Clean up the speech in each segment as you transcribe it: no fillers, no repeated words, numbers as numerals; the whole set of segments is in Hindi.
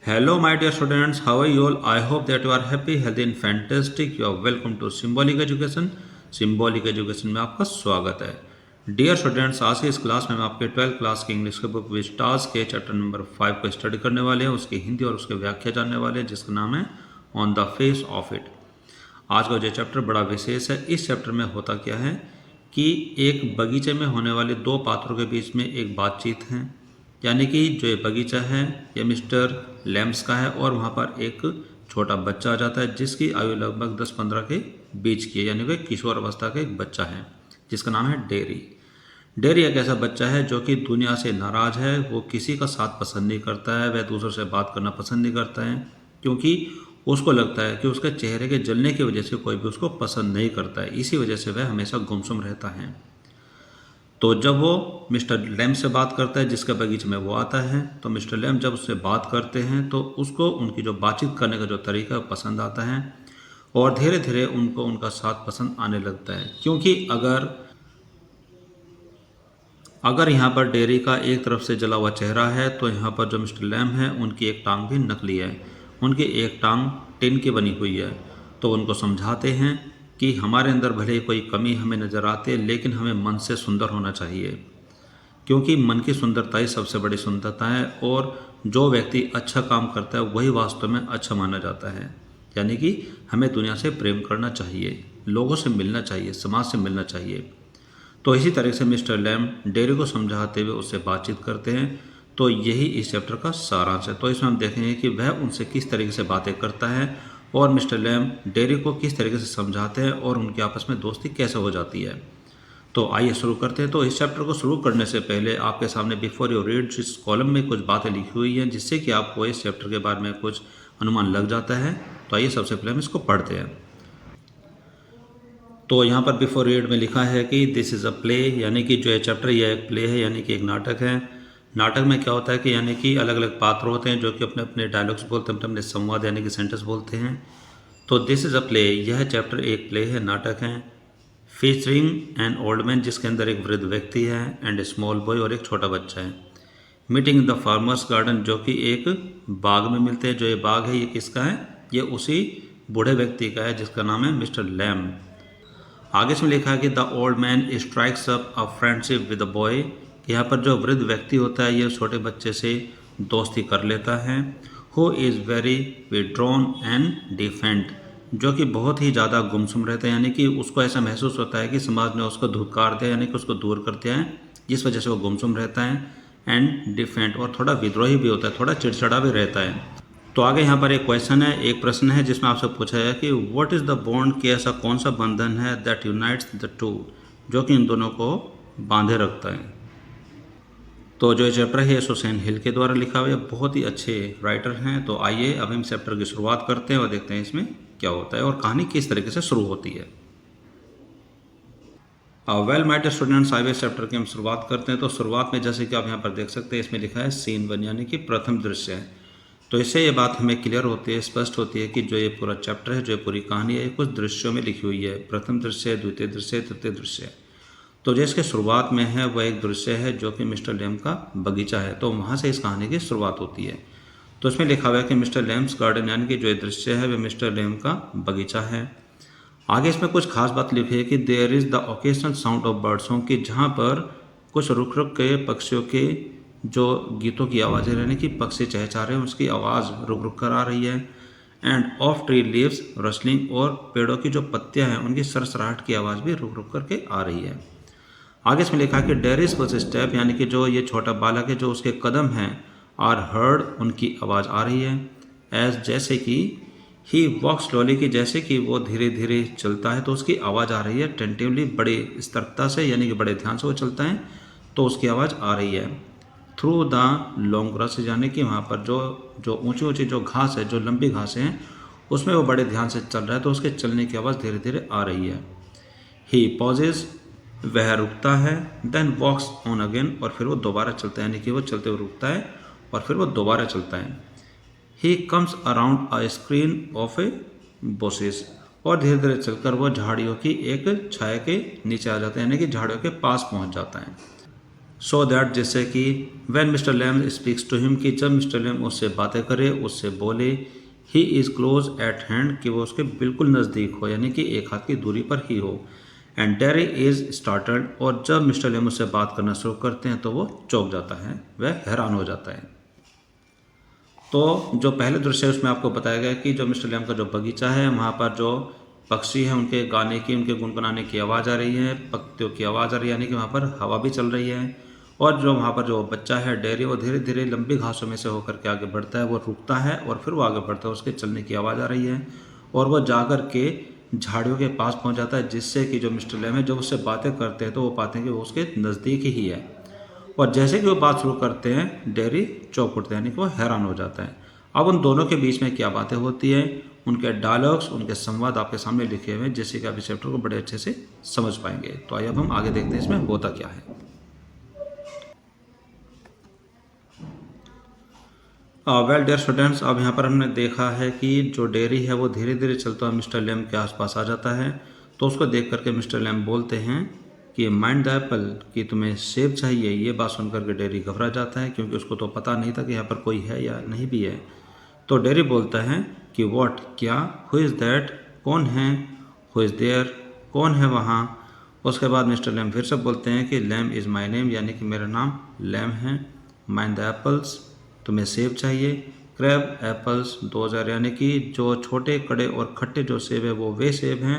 Hello, my dear students. How are you all? I hope that you are happy, healthy, and fantastic. You are welcome to Symbolic Education. Symbolic Education में आपका स्वागत है। डियर स्टूडेंट्स, आज की इस क्लास में हम आपके 12th क्लास की इंग्लिश के बुक विस्टार्स के चैप्टर नंबर 5 को स्टडी करने वाले हैं। उसकी हिंदी और उसके व्याख्या जानने वाले हैं, जिसका नाम है on the face of it. आज का जो चैप्टर बड़ा विशेष है। इस चैप्टर में होता क्या है कि एक बगीचे में होने वाले दो पात्रों के बीच में एक बातचीत है, यानी कि जो ये बगीचा है ये मिस्टर लैम्स का है और वहाँ पर एक छोटा बच्चा आ जाता है जिसकी आयु लगभग 10-15 के बीच की है, यानी कि किशोर अवस्था का एक बच्चा है जिसका नाम है डेरी। डेरी एक ऐसा बच्चा है जो कि दुनिया से नाराज़ है। वो किसी का साथ पसंद नहीं करता है, वह दूसरों से बात करना पसंद नहीं करता है, क्योंकि उसको लगता है कि उसके चेहरे के जलने की वजह से कोई भी उसको पसंद नहीं करता है। इसी वजह से वह हमेशा गुमसुम रहता है। तो जब वो मिस्टर लैम से बात करता है, जिसके बगीचे में वो आता है, तो मिस्टर लैम जब उससे बात करते हैं तो उसको उनकी जो बातचीत करने का जो तरीका है पसंद आता है और धीरे धीरे उनको उनका साथ पसंद आने लगता है। क्योंकि अगर यहाँ पर डेरी का एक तरफ से जला हुआ चेहरा है तो यहाँ पर जो मिस्टर लैम है उनकी एक टांग भी नकली है, उनकी एक टांग टिन की बनी हुई है। तो उनको समझाते हैं कि हमारे अंदर भले ही कोई कमी हमें नज़र आती है, लेकिन हमें मन से सुंदर होना चाहिए, क्योंकि मन की सुंदरता ही सबसे बड़ी सुंदरता है और जो व्यक्ति अच्छा काम करता है वही वास्तव में अच्छा माना जाता है। यानी कि हमें दुनिया से प्रेम करना चाहिए, लोगों से मिलना चाहिए, समाज से मिलना चाहिए। तो इसी तरह से मिस्टर लैम डेरी को समझाते हुए उससे बातचीत करते हैं। तो यही इस चैप्टर का सारांश है। तो इसमें हम देखेंगे कि वह उनसे किस तरीके से बातें करता है और मिस्टर लैम डेरी को किस तरीके से समझाते हैं और उनकी आपस में दोस्ती कैसे हो जाती है। तो आइए शुरू करते हैं। तो इस चैप्टर को शुरू करने से पहले आपके सामने बिफोर यू रीड इस कॉलम में कुछ बातें लिखी हुई हैं, जिससे कि आपको इस चैप्टर के बारे में कुछ अनुमान लग जाता है। तो आइए सबसे पहले हम इसको पढ़ते हैं। तो यहाँ पर बिफोर रीड में लिखा है कि दिस इज़ अ प्ले, यानी कि जो ये चैप्टर यह एक प्ले है, यानी कि एक नाटक है। नाटक में क्या होता है कि यानी कि अलग अलग पात्र होते हैं जो कि अपने अपने डायलॉग्स बोलते हैं, अपने संवाद यानी कि सेंटेंस बोलते हैं। तो दिस इज़ अ प्ले, यह चैप्टर एक प्ले है, नाटक है। फीचरिंग एन ओल्ड मैन, जिसके अंदर एक वृद्ध व्यक्ति है, एंड ए स्मॉल बॉय, और एक छोटा बच्चा है। Meeting in the farmers garden, जो कि एक बाग में मिलते हैं। जो ये बाग है ये किसका है? ये उसी बूढ़े व्यक्ति का है जिसका नाम है मिस्टर लैम। आगे इसमें लिखा है कि the old man strikes up a friendship with the boy, यहाँ पर जो वृद्ध व्यक्ति होता है ये छोटे बच्चे से दोस्ती कर लेता है। Who is very withdrawn and defect, जो कि बहुत ही ज़्यादा गुमसुम रहता है, यानी कि उसको ऐसा महसूस होता है कि समाज ने उसको धुतकार दिया, यानी कि उसको दूर कर दिया है, जिस वजह से वो गुमसुम रहता है। एंड डिफेंट, और थोड़ा विद्रोही भी होता है, थोड़ा चिड़चिड़ा भी रहता है। तो आगे यहाँ पर एक क्वेश्चन है, एक प्रश्न है जिसमें आपसे पूछा है कि व्हाट इज़ द बॉन्ड, कि ऐसा कौन सा बंधन है दैट यूनाइट्स द टू, जो कि इन दोनों को बांधे रखता है। तो जो चैप्टर है सुसेन हिल के द्वारा लिखा हुआ है, बहुत ही अच्छे राइटर हैं। तो आइए अब हम चैप्टर की शुरुआत करते हैं और देखते हैं इसमें क्या होता है और कहानी किस तरीके से शुरू होती है। वेल माय डियर स्टूडेंट्स, आइए चैप्टर की हम शुरुआत करते हैं। तो शुरुआत में जैसे कि आप यहाँ पर देख सकते हैं, इसमें लिखा है सीन 1, यानी कि प्रथम दृश्य है। तो इससे ये बात हमें क्लियर होती है, स्पष्ट होती है कि जो ये पूरा चैप्टर है, जो ये पूरी कहानी है, ये कुछ दृश्यों में लिखी हुई है। प्रथम दृश्य, द्वितीय दृश्य, तृतीय दृश्य। तो जिसके शुरुआत में है वह एक दृश्य है जो कि मिस्टर लैम का बगीचा है। तो वहाँ से इस कहानी की शुरुआत होती है। तो इसमें लिखा हुआ है कि मिस्टर लैम्स गार्डन, यानी कि जो ये दृश्य है वह मिस्टर लैम का बगीचा है। आगे इसमें कुछ खास बात लिखी है कि there is the occasional sound of birds song, कि जहाँ पर कुछ रुक रुक के पक्षियों के जो गीतों की आवाज़ें, यानी कि पक्षी चहचहा रहे हैं उसकी आवाज़ रुक रुक कर आ रही है। End of tree leaves rustling, और पेड़ों की जो पत्तियां हैं उनकी सरसराहट की आवाज़ भी रुक रुक करके आ रही है। आगे इसमें लिखा कि डेरिस फर्स्ट स्टेप, यानी कि जो ये छोटा बालक है जो उसके कदम हैं, आर हर्ड, उनकी आवाज़ आ रही है। एज, जैसे कि ही वॉक स्लोली, की जैसे कि वो धीरे धीरे चलता है तो उसकी आवाज़ आ रही है। टेंटिवली, बड़े सतर्कता से, यानी कि बड़े ध्यान से वो चलता है तो उसकी आवाज़ आ रही है। थ्रू द लॉन्ग ग्रास, यानी कि वहाँ पर जो ऊंची ऊंची जो घास है, जो लंबी घासें हैं, उसमें वो बड़े ध्यान से चल रहा है तो उसके चलने की आवाज़ धीरे धीरे आ रही है। ही पॉजेज, वह रुकता है। देन वॉक्स ऑन अगेन, और फिर वो दोबारा चलता है, यानी कि वो चलते हुए रुकता है और फिर वो दोबारा चलता है। He comes around a screen of A bosses, और धीरे धीरे चलकर वो झाड़ियों की एक छाया के नीचे आ जाता है, यानी कि झाड़ियों के पास पहुंच जाता है। सो दैट जिससे कि when Mister Lamb speaks to him कि जब मिस्टर लैम उससे बातें करे, उससे बोले, he is close at hand कि वो उसके बिल्कुल नज़दीक हो, यानी कि एक हाथ की दूरी पर ही हो। एंड डेरी इज़ स्टार्टल्ड और जब मिस्टर लैम उससे बात करना शुरू करते हैं तो वो चौंक जाता है, वह हैरान हो जाता है। तो जो पहले दृश्य है उसमें आपको बताया गया कि जो मिस्टर लैम का जो बगीचा है वहाँ पर जो पक्षी हैं उनके गाने की, उनके गुनगुनाने की आवाज़ आ रही है, पत्तियों की आवाज़ आ रही है, यानी कि वहाँ पर हवा भी चल रही है। और जो वहाँ पर जो बच्चा है डेरी, वो धीरे धीरे लंबी घासों में से होकर के आगे बढ़ता है, वो रुकता है और फिर वो आगे बढ़ता है, उसके चलने की आवाज़ आ रही है और वो जाकर के झाड़ियों के पास पहुँच जाता है, जिससे कि जो मिस्टर लैम है जब उससे बातें करते हैं तो वो पाते हैं कि वो उसके नज़दीक ही है। और जैसे कि वो बात शुरू करते हैं डेरी चौंक उठते हैं, यानी कि वो हैरान हो जाता है। अब उन दोनों के बीच में क्या बातें होती हैं, उनके डायलॉग्स, उनके संवाद आपके सामने लिखे हुए हैं, जिससे कि आप इस चैप्टर को बड़े अच्छे से समझ पाएंगे। तो आइए अब हम आगे देखते हैं इसमें होता क्या है। वेल डियर स्टूडेंट्स, अब यहाँ पर हमने देखा है कि जो डेरी है वो धीरे धीरे चलता हुआ मिस्टर लैम के आसपास आ जाता है। तो उसको देख करके मिस्टर लैम बोलते हैं कि माइंड द एप्पल, कि तुम्हें सेब चाहिए। ये बात सुनकर के डेरी घबरा जाता है, क्योंकि उसको तो पता नहीं था कि यहाँ पर कोई है या नहीं भी है। तो डेरी बोलता है कि व्हाट, क्या, हु इज़ दैट, कौन है, हु इज़ देयर, कौन है वहाँ। उसके बाद मिस्टर लैम फिर से बोलते हैं कि लैम इज़ माई नेम, यानी कि मेरा नाम लैम है। माइंड द एप्पल्स, तुम्हें सेब चाहिए। क्रैब एप्पल्स 2000, यानी कि जो छोटे कड़े और खट्टे जो सेब है वो वे सेब हैं।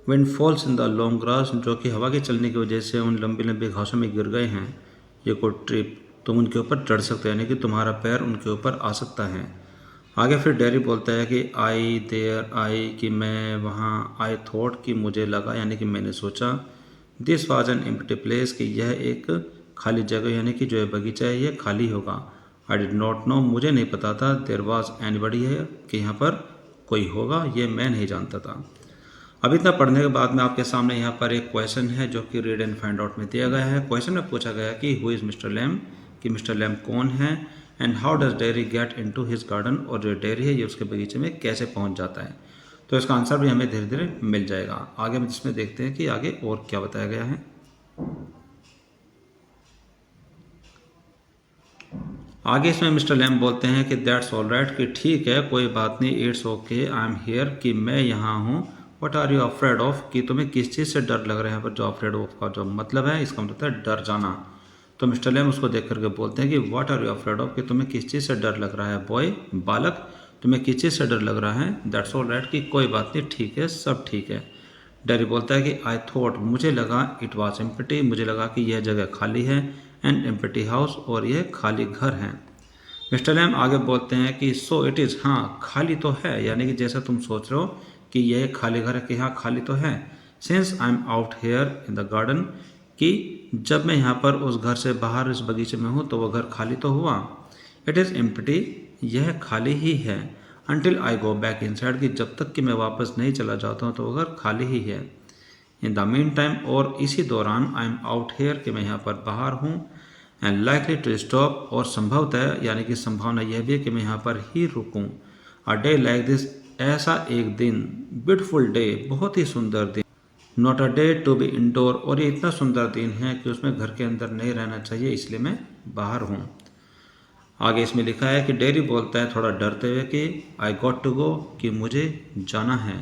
Wind falls in the long grass, जो कि हवा के चलने की वजह से उन लंबी लंबी घासों में गिर गए हैं। ये कोई ट्रिप, तुम उनके ऊपर चढ़ सकते हो, यानी कि तुम्हारा पैर उनके ऊपर आ सकता है। आगे फिर डेरी बोलता है कि आई देयर, आई कि मैं वहाँ, आई थॉट कि मुझे लगा, यानी कि मैंने सोचा। This was an empty place कि यह एक खाली जगह, यानी कि जो ये बगीचा है ये खाली होगा। आई डिड नॉट नो, मुझे नहीं पता था। देयर वाज एनीबडी है कि यहाँ पर कोई होगा, ये मैं नहीं जानता था। अब इतना पढ़ने के बाद में आपके सामने यहाँ पर एक क्वेश्चन है जो कि रीड एंड फाइंड आउट में दिया गया है। क्वेश्चन में पूछा गया कि हु इज़ मिस्टर लैम, कि मिस्टर लैम कौन है, and how does dairy get into his garden, और जो डेरी है ये उसके बगीचे में कैसे पहुँच जाता है। तो इसका आंसर भी हमें धीरे धीरे मिल जाएगा। आगे हम इसमें देखते हैं कि आगे और क्या बताया गया है। आगे इसमें मिस्टर लैम बोलते हैं कि दैट्स ऑल राइट, कि ठीक है, कोई बात नहीं, it's okay, I am here, कि मैं यहाँ हूँ। What are you afraid of, कि तुम्हें किस चीज़ से डर लग रहा है। यहाँ पर जो अफ्रेड ऑफ का जो मतलब है, इसका मतलब है डर जाना। तो मिस्टर लैम उसको देख करके बोलते हैं कि what are you afraid of, कि तुम्हें किस चीज़ से डर लग रहा है। बॉय, बालक, तुम्हें किस चीज़ से डर लग रहा है। दैट्स ऑल राइट, कि कोई बात नहीं, ठीक है, सब ठीक है। डेरी बोलता है कि आई थॉट, मुझे लगा, इट वॉज एम्प्टी, मुझे लगा कि यह जगह खाली है, एंड एम्प्टी हाउस, और यह खाली घर है। मिस्टर लैम आगे बोलते हैं कि सो इट इज़, हाँ खाली तो है, यानी कि जैसा तुम सोच रहे हो कि यह खाली घर है, कि हाँ खाली तो है। Since I am out here in the garden, कि जब मैं यहाँ पर उस घर से बाहर इस बगीचे में हूँ तो वह घर खाली तो हुआ। इट इज़ एम्प्टी, यह खाली ही है। Until I go back inside, कि जब तक कि मैं वापस नहीं चला जाता हूँ तो वह घर खाली ही है। इन द मीन टाइम, और इसी दौरान, आई एम आउट हेयर, कि मैं यहाँ पर बाहर हूँ। एंड लाइकली टू स्टॉप, और संभवतः, यानी कि संभावना यह भी है कि मैं यहाँ पर ही रुकूँ। अ डे लाइक दिस, ऐसा एक दिन, ब्यूटीफुल डे, बहुत ही सुंदर दिन। Not a day to be indoor, और ये इतना सुंदर दिन है कि उसमें घर के अंदर नहीं रहना चाहिए, इसलिए मैं बाहर हूँ। आगे इसमें लिखा है कि डेरी बोलता है थोड़ा डरते हुए कि आई गॉट टू गो, कि मुझे जाना है।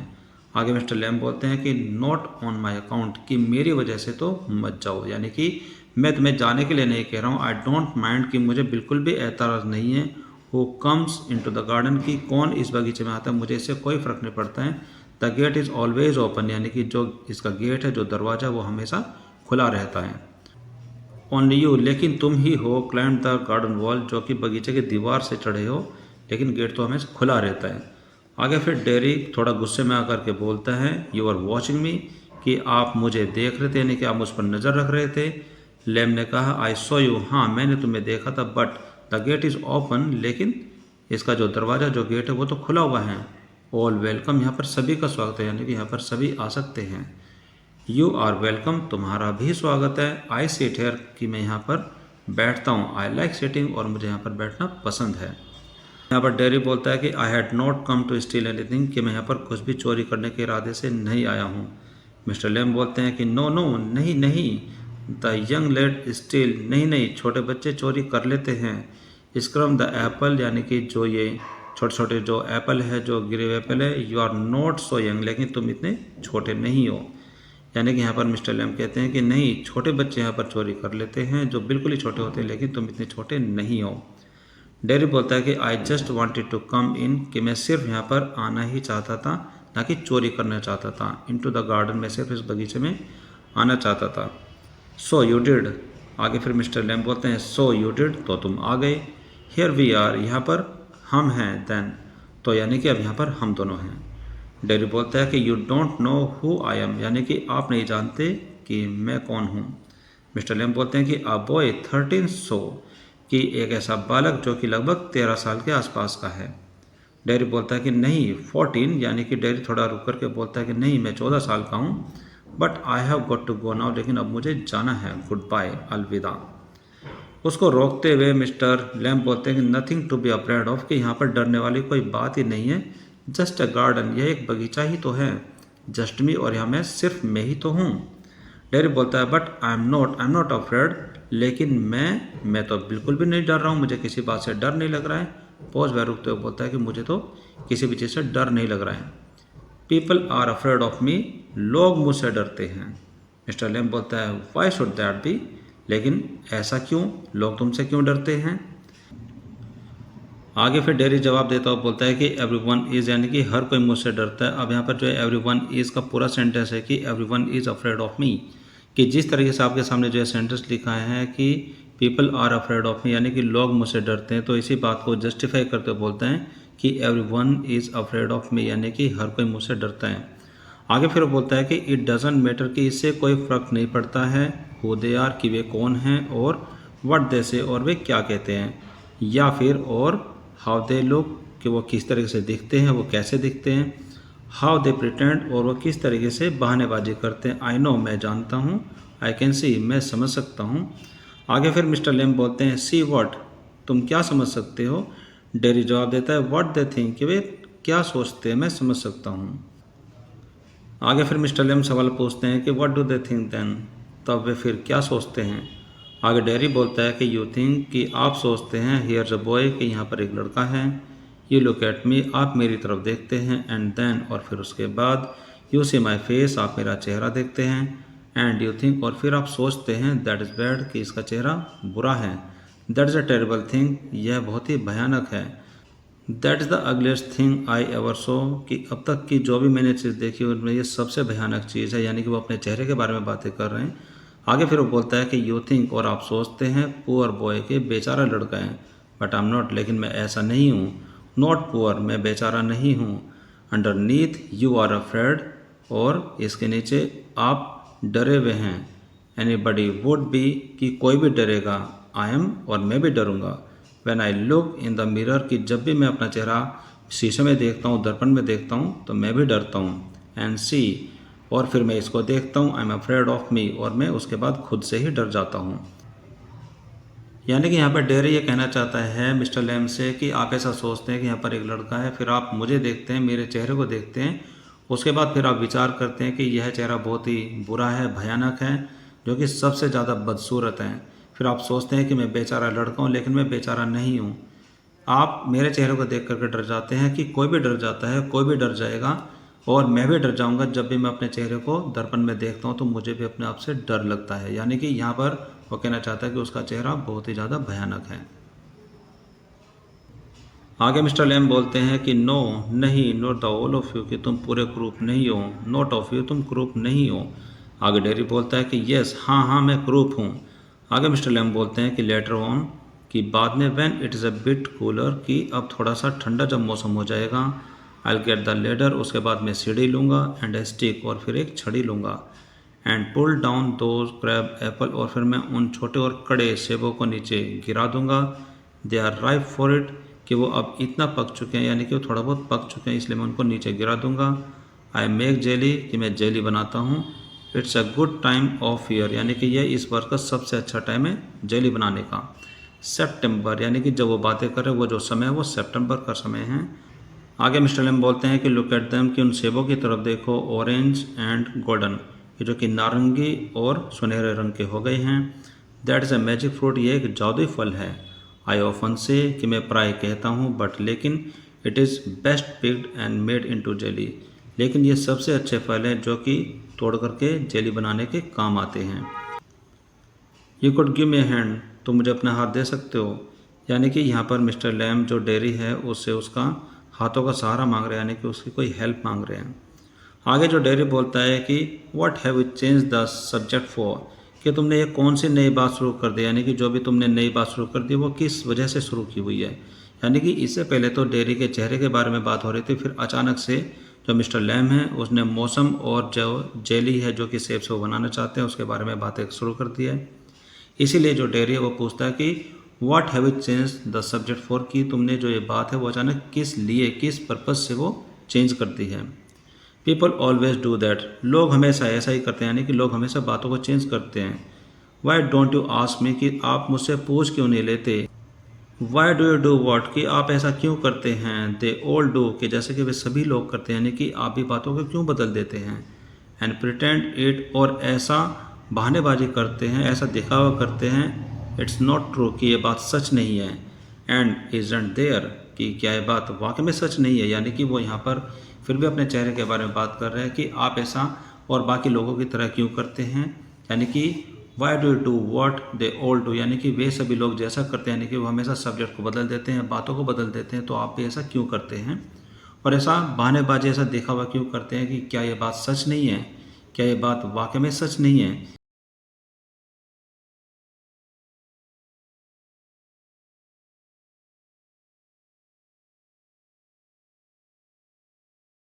आगे मिस्टर लैम बोलते हैं कि नॉट ऑन माई अकाउंट, कि मेरी वजह से तो मत जाओ, यानी कि मैं तुम्हें जाने के लिए नहीं कह रहा हूँ। आई डोंट माइंड, कि मुझे बिल्कुल भी एतराज़ नहीं है। Who comes into the garden, की कौन इस बगीचे में आता है, मुझे इससे कोई फ़र्क नहीं पड़ता है। The gate is always open, यानी कि जो इसका गेट है, जो दरवाज़ा, वो हमेशा खुला रहता है। ओनली यू, लेकिन तुम ही हो, क्लाइंब द गार्डन वॉल, जो कि बगीचे की दीवार से चढ़े हो, लेकिन गेट तो हमेशा खुला रहता है। आगे फिर डेरी थोड़ा गुस्से में आकर के बोलता है, यू आर वॉचिंग मी, कि आप मुझे देख रहे थे, यानी कि आप मुझ पर नज़र रख रहे थे। लैम ने कहा, आई सो यू, हाँ मैंने तुम्हें देखा था, but the gate is open, लेकिन इसका जो दरवाज़ा, जो गेट है, वो तो खुला हुआ है। ऑल वेलकम, यहाँ पर सभी का स्वागत है, यानी कि यहाँ पर सभी आ सकते हैं। यू आर वेलकम, तुम्हारा भी स्वागत है। आई सिट हेयर, कि मैं यहाँ पर बैठता हूँ। आई लाइक सिटिंग, और मुझे यहाँ पर बैठना पसंद है। यहाँ पर डेरी बोलता है कि I had not come to steal anything, कि मैं यहाँ पर कुछ भी चोरी करने के इरादे से नहीं आया हूँ। मिस्टर लैम बोलते हैं कि नो नो, नहीं नहीं, द यंग लेड स्टील, नहीं छोटे बच्चे चोरी कर लेते हैं। स्क्रम द एप्पल, यानी कि जो ये छोटे छोटे जो एप्पल है, जो गिरे हुए एप्पल है। You are not so young, लेकिन तुम इतने छोटे नहीं हो। यानी कि यहाँ पर मिस्टर लैम कहते हैं कि नहीं, छोटे बच्चे यहाँ पर चोरी कर लेते हैं जो बिल्कुल ही छोटे होते हैं, लेकिन तुम इतने छोटे नहीं हो। डेरी बोलता है कि I just wanted to come in, कि मैं सिर्फ यहाँ पर आना ही चाहता था, ना कि चोरी करना चाहता था। इनटू द गार्डन, में सिर्फ इस बगीचे में आना चाहता था। सो यू डिड, आगे फिर मिस्टर लैम बोलते हैं सो यू डिड, तो तुम आ गए। हियर वी आर, यहाँ पर हम हैं। देन, तो यानी कि अब यहाँ पर हम दोनों हैं। डेरी बोलता है कि you don't know who I am, यानी कि आप नहीं जानते कि मैं कौन हूँ। मिस्टर लैम बोलते हैं कि अ बॉय 13, सो, कि एक ऐसा बालक जो कि लगभग 13 साल के आसपास का है। डेरी बोलता है कि नहीं 14, यानी कि डेरी थोड़ा रुक करके बोलता है कि नहीं, मैं 14 साल का हूँ। But I have got to go now, लेकिन अब मुझे जाना है। गुड बाय, अलविदा। उसको रोकते हुए मिस्टर लैम्प बोलते हैं कि nothing to be afraid of, कि यहाँ पर डरने वाली कोई बात ही नहीं है। जस्ट अ गार्डन, यह एक बगीचा ही तो है। जस्ट मी, और यहाँ मैं सिर्फ मैं ही तो हूँ। डेरी बोलता है but I am not afraid, लेकिन मैं तो बिल्कुल भी नहीं डर रहा हूँ, मुझे किसी बात से डर नहीं लग रहा है। पॉज वह रुकते हुए बोलता है कि मुझे तो किसी भी चीज़ से डर नहीं लग रहा है। People are afraid of me, लोग मुझसे डरते हैं। मिस्टर लैम्प बोलता है वाई शुड दैट बी, लेकिन ऐसा क्यों, लोग तुमसे क्यों डरते हैं। आगे फिर डेरी जवाब देता हुआ बोलता है कि एवरीवन इज़, यानी कि हर कोई मुझसे डरता है। अब यहाँ पर जो है एवरीवन इज़ का पूरा सेंटेंस है कि एवरीवन इज़ अफ्रेड ऑफ मी, कि जिस तरीके से आपके सामने जो है सेंटेंस लिखा है कि people are afraid of me, यानी कि लोग मुझसे डरते हैं, तो इसी बात को जस्टिफाई करते हुए बोलते हैं कि everyone is afraid of me, यानी कि हर कोई मुझसे डरता है। आगे फिर वो बोलता है कि इट डजंट मैटर, कि इससे कोई फ़र्क नहीं पड़ता है हु दे आर, कि वे कौन हैं, और व्हाट दे से, और वे क्या कहते हैं, या फिर और हाउ दे लुक, कि वो किस तरीके से दिखते हैं, वो कैसे दिखते हैं। हाउ दे प्रिटेंड, और वो किस तरीके से बहानेबाजी करते हैं। आई नो, मैं जानता हूँ। आई कैन सी, मैं समझ सकता हूँ। आगे फिर मिस्टर लैम्प बोलते हैं सी व्हाट, तुम क्या समझ सकते हो। डेरी जवाब देता है व्हाट दे थिंक, कि वे क्या सोचते हैं, मैं समझ सकता हूँ। आगे फिर मिस्टर लैम्प सवाल पूछते हैं कि what do they think then, तब वे फिर क्या सोचते हैं। आगे डेरी बोलता है कि यू थिंक, कि आप सोचते हैं, हियर अ बॉय, कि यहाँ पर एक लड़का है। यू लुक एट मी, आप मेरी तरफ देखते हैं। एंड देन, और फिर उसके बाद, यू सी माई फेस, आप मेरा चेहरा देखते हैं। एंड यू थिंक, और फिर आप सोचते हैं, दैट इज़ बैड, कि इसका चेहरा बुरा है। That is a terrible thing, यह बहुत ही भयानक है। That is the ugliest thing I ever so, कि अब तक की जो भी मैंने चीज़ देखी उनमें ये सबसे भयानक चीज़ है, यानी कि वो अपने चेहरे के बारे में बातें कर रहे हैं। आगे फिर वो बोलता है कि यू थिंक, और आप सोचते हैं, पुअर बॉय, के बेचारा लड़का है। बट आई एम नॉट, लेकिन मैं ऐसा नहीं हूँ। नॉट पुअर, मैं बेचारा नहीं हूँ। अंडरनीथ यू आर अफ्रेड, और इसके नीचे आप डरे हुए हैं। एनीबडी वुड बी, कि कोई भी डरेगा। आई एम, और मैं भी डरूंगा। When I look in the mirror, कि जब भी मैं अपना चेहरा शीशे में देखता हूँ, दर्पण में देखता हूँ, तो मैं भी डरता हूँ। एंड सी, और फिर मैं इसको देखता हूँ, आई एम अफ्रेड ऑफ मी, और मैं उसके बाद खुद से ही डर जाता हूँ। यानी कि यहाँ पर डेरी ये कहना चाहता है मिस्टर लैम्प से कि आप ऐसा सोचते हैं कि यहाँ पर एक लड़का है, फिर आप मुझे देखते हैं, मेरे चेहरे को देखते हैं, उसके बाद फिर आप विचार करते हैं कि यह चेहरा बहुत ही बुरा है, भयानक है, जो कि सबसे ज़्यादा बदसूरत है। फिर आप सोचते हैं कि मैं बेचारा लड़का हूँ, लेकिन मैं बेचारा नहीं हूँ। आप मेरे चेहरे को देख करके डर जाते हैं, कि कोई भी डर जाता है, कोई भी डर जाएगा, और मैं भी डर जाऊंगा। जब भी मैं अपने चेहरे को दर्पण में देखता हूँ, तो मुझे भी अपने आप से डर लगता है। यानी कि यहाँ पर वो कहना चाहता है कि उसका चेहरा बहुत ही ज़्यादा भयानक है। आगे मिस्टर लैम्प बोलते हैं कि नो, नहीं, not the all of you, कि तुम पूरे ग्रुप नहीं हो। नॉट ऑफ यू, तुम ग्रुप नहीं हो। आगे डेरी बोलता है कि येस, हाँ, मैं ग्रुप हूँ। आगे मिस्टर लैम्प बोलते हैं कि लेटर ऑन, कि बाद में, when it is a bit cooler, कि अब थोड़ा सा ठंडा जब मौसम हो जाएगा। I will get the ladder, उसके बाद मैं सीढ़ी लूँगा। एंड ए स्टिक, और फिर एक छड़ी लूँगा। And pull down those crab apple, और फिर मैं उन छोटे और कड़े सेबों को नीचे गिरा दूंगा। They are ripe for it, कि वो अब इतना पक चुके हैं, यानी कि वो थोड़ा बहुत पक चुके हैं, इसलिए मैं उनको नीचे गिरा दूंगा। आई मेक जेली, कि मैं जेली बनाता हूँ। It's a good time of year, यानी कि यह इस वर्ष का सबसे अच्छा टाइम है जेली बनाने का। सितंबर, यानी कि जब वो बातें कर रहे हैं, वो जो समय है वो सितंबर का समय है। आगे मिस्टर लैम्प बोलते हैं कि लुक एट देम, कि उन सेबों की तरफ देखो, ऑरेंज एंड गोल्डन, ये जो कि नारंगी और सुनहरे रंग के हो गए हैं। That is a magic fruit, ये एक जादुई फल है। आई ऑफन से, कि मैं प्राय कहता हूँ, बट लेकिन it is best picked and made into jelly, लेकिन ये सबसे अच्छे फल हैं जो कि तोड़ करके जेली बनाने के काम आते हैं। You could give me hand, तुम मुझे अपना हाथ दे सकते हो। यानी कि यहाँ पर मिस्टर लैम जो डेयरी है उससे उसका हाथों का सहारा मांग रहे हैं, यानी कि उसकी कोई हेल्प मांग रहे हैं। आगे जो डेयरी बोलता है कि what have you change the subject for, कि तुमने ये कौन सी नई बात शुरू कर दी, यानी कि जो भी तुमने नई बात शुरू कर दी वो किस वजह से शुरू की हुई है। यानी कि इससे पहले तो डेयरी के चेहरे के बारे में बात हो रही थी, फिर अचानक से जो मिस्टर लैम है उसने मौसम और जो जेली है जो कि सेब से वो बनाना चाहते हैं उसके बारे में बातें शुरू कर दी है। इसीलिए जो डेयरी है वो पूछता है कि what have you change the subject for, कि तुमने जो ये बात है वो अचानक किस लिए, किस पर्पज़ से वो चेंज कर दी है। पीपल ऑलवेज डू दैट, लोग हमेशा ऐसा ही करते हैं, यानी कि लोग हमेशा बातों को चेंज करते हैं। Why don't you ask me, कि आप मुझसे पूछ क्यों नहीं लेते। Why do you do what, कि आप ऐसा क्यों करते हैं। दे ऑल डू, कि जैसे कि वे सभी लोग करते हैं, यानी कि आप भी बातों को क्यों बदल देते हैं। एंड प्रिटेंड इट, और ऐसा बहानेबाजी करते हैं, ऐसा दिखावा करते हैं। इट्स नॉट ट्रू, कि ये बात सच नहीं है। एंड इजंट देयर, कि क्या ये बात वाकई में सच नहीं है। यानी कि वो यहाँ पर फिर भी अपने चेहरे के बारे में बात कर रहे हैं कि आप ऐसा और बाकी लोगों की तरह क्यों करते हैं। यानी कि why do you do what they all do, यानी कि वे सभी लोग जैसा करते हैं, यानी कि वो हमेशा सब्जेक्ट को बदल देते हैं, बातों को बदल देते हैं, तो आप भी ऐसा क्यों करते हैं और ऐसा बहानेबाजी, ऐसा दिखावा क्यों करते हैं कि क्या ये बात सच नहीं है, क्या ये बात वाकई में सच नहीं है।